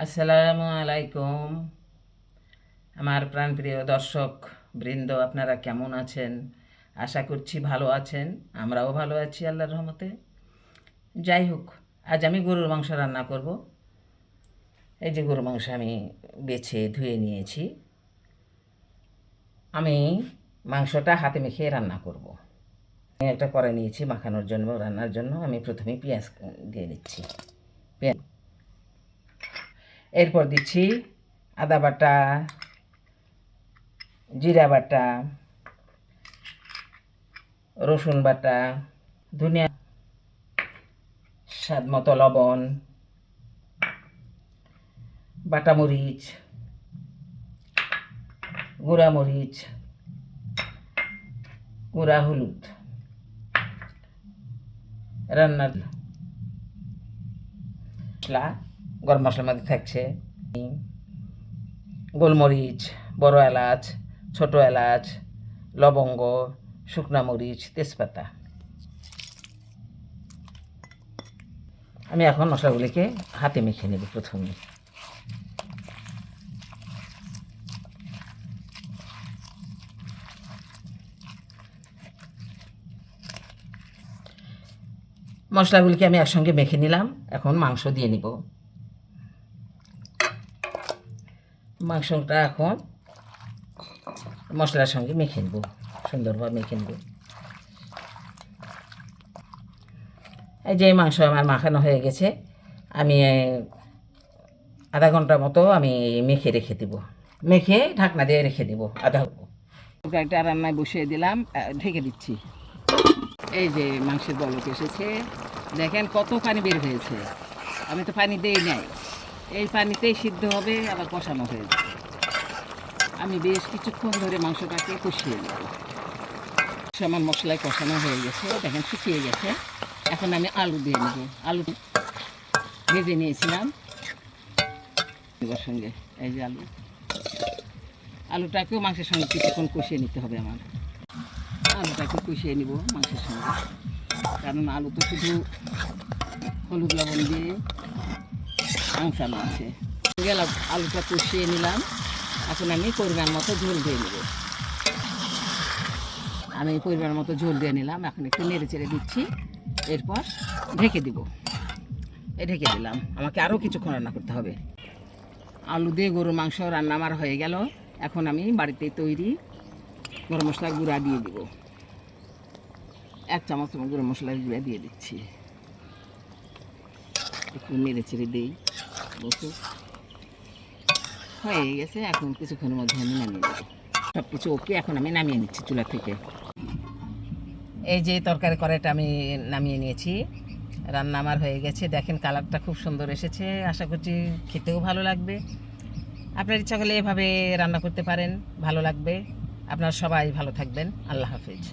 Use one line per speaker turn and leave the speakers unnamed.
আসসালামু আলাইকুম। আমার প্রাণপ্রিয় দর্শক বৃন্দ, আপনারা কেমন আছেন? আশা করছি ভালো আছেন। আমরাও ভালো আছি আল্লাহর রহমতে। যাই হোক, আজ আমি গরুর মাংস রান্না করব। এই যে গরুর মাংস আমি বেছে ধুয়ে নিয়েছি। আমি মাংসটা হাতে মেখে রান্না করব। আমি একটা কড়াই নিয়েছি মাখানোর জন্য, রান্নার জন্য। আমি প্রথমে পেঁয়াজ দিয়ে নিচ্ছি। পেঁয়াজ, এরপর দিচ্ছি আদা বাটা, জিরা বাটা, রসুন বাটা, ধনিয়া, স্বাদ মতো লবণ, বাটা মরিচ, গুঁড়া মরিচ, গুঁড়া হলুদ, রান্নার মশলা, গরম মশলার মধ্যে থাকছে গোলমরিচ, বড় এলাচ, ছোট এলাচ, লবঙ্গ, শুকনা মরিচ, তেজপাতা। আমি এখন মশলাগুলিকে হাতে মেখে নেব। প্রথমে মশলাগুলিকে আমি একসঙ্গে মেখে নিলাম। এখন মাংস দিয়ে নিব। মাংসটা এখন মশলার সঙ্গে মেখে নেব, সুন্দরভাবে মেখে নেব। এই যে মাংস আমার মাখানো হয়ে গেছে। আমি আধা ঘন্টার মতো আমি মেখে রেখে দেব। মেখে ঢাকনা দিয়ে রেখে দেব একটা রান্নায় বসিয়ে দিলাম, ঢেকে দিচ্ছি। এই যে মাংসের বলক এসেছে, দেখেন কত পানি বের হয়েছে। আমি তো পানি দেই নাই, এই পানিতেই সিদ্ধ হবে, আবার কষানো হয়ে যাবে। আমি বেশ কিছুক্ষণ ধরে মাংসটাকে কষিয়ে নেব। আমার মশলায় কষানো হয়ে গেছে, দেখেন শুকিয়ে গেছে। এখন আমি আলু দিয়ে নেব। আলু ভেজে নিয়েছিলাম এবার সঙ্গে। এই যে আলুটাকেও মাংসের সঙ্গে কিছুক্ষণ কষিয়ে নিতে হবে। আমার আলুটাকে কষিয়ে নিব মাংসের সঙ্গে, কারণ আলু তো শুধু হলুদ লবণ দিয়ে মাংসানো আছে। গেলাম, আলুটা কষিয়ে নিলাম। এখন আমি পরিমাণ মতো ঝোল দিয়ে নেব। আমি পরিমাণ মতো ঝোল দিয়ে নিলাম। এখন একটু নেড়ে চেড়ে দিচ্ছি, এরপর ঢেকে দিব। ঢেকে দিলাম। আমাকে আরও কিছুক্ষণ রান্না করতে হবে। আলু দিয়ে গরুর মাংস রান্না আমার হয়ে গেল। এখন আমি বাড়িতে তৈরি গরম মশলার গুঁড়া দিয়ে দিব। 1 চামচ গরম মশলার গুঁড়া দিয়ে দিচ্ছি। একটু নেড়ে চেড়ে দিই। বসুক, হয়ে গেছে। এখন কিছুক্ষণের মধ্যে আমি নামিয়ে নেব। সব কিছু ওকে, এখন আমি নামিয়ে নিচ্ছি চুলা থেকে। এই যে তরকারি কড়াইটা আমি নামিয়ে নিয়েছি। রান্না আমার হয়ে গেছে। দেখেন কালারটা খুব সুন্দর এসেছে। আশা করছি খেতেও ভালো লাগবে। আপনার ইচ্ছা করলে এভাবে রান্না করতে পারেন, ভালো লাগবে। আপনারা সবাই ভালো থাকবেন। আল্লাহ হাফেজ।